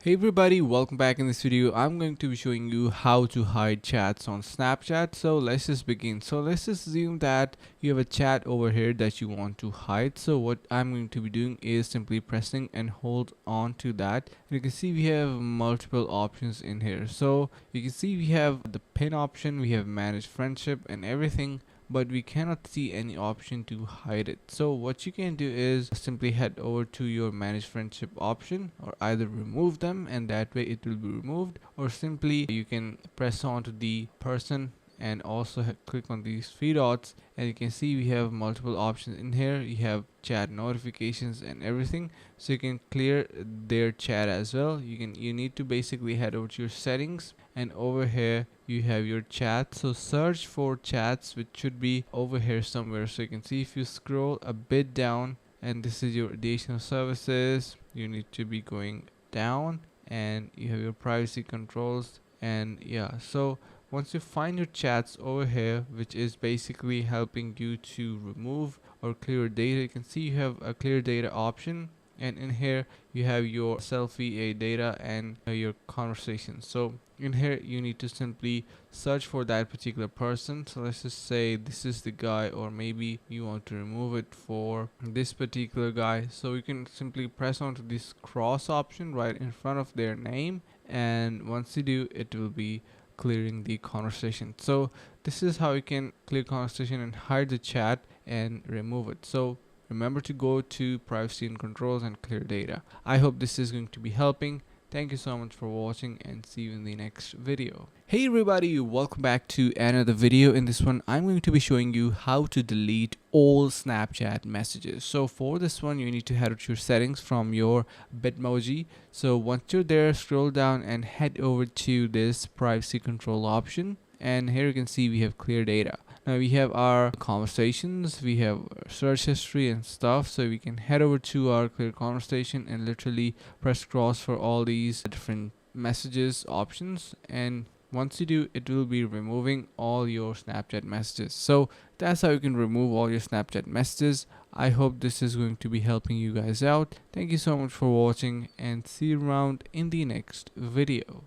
Hey everybody, welcome back. In this video I'm going to be showing you how to hide chats on Snapchat. So let's just begin. So let's just assume that you have a chat over here that you want to hide. So what I'm going to be doing is simply pressing and hold on to that. And you can see we have multiple options in here. So you can see we have the pin option, we have manage friendship and everything, but we cannot see any option to hide it. So what you can do is simply head over to your manage friendship option, or either remove them and that way it will be removed, or simply you can press on to the person and also click on these three dots, and you can see we have multiple options in here. You have chat notifications and everything, so you can clear their chat as well. You need to basically head over to your settings, and over here you have your chat. So search for chats, which should be over here somewhere. So you can see if you scroll a bit down, and this is your additional services, you need to be going down, and you have your privacy controls. And yeah, so once you find your chats over here, which is basically helping you to remove or clear data, you can see you have a clear data option, and in here you have your selfie data and your conversation. So in here you need to simply search for that particular person. So let's just say this is the guy, or maybe you want to remove it for this particular guy. So you can simply press onto this cross option right in front of their name, and once you do, it will be clearing the conversation. So this is how you can clear conversation and hide the chat and remove it. So remember to go to privacy and controls and clear data. I hope this is going to be helping. Thank you so much for watching, and see you in the next video. Hey everybody, welcome back to another video. In this one I'm going to be showing you how to delete all Snapchat messages. So for this one you need to head to your settings from your Bitmoji. So once you're there, scroll down and head over to this privacy control option, and here you can see we have clear data. Now we have our conversations, we have search history and stuff, so we can head over to our clear conversation and literally press cross for all these different messages options, and once you do, it will be removing all your Snapchat messages. So that's how you can remove all your Snapchat messages. I hope this is going to be helping you guys out. Thank you so much for watching, and see you around in the next video.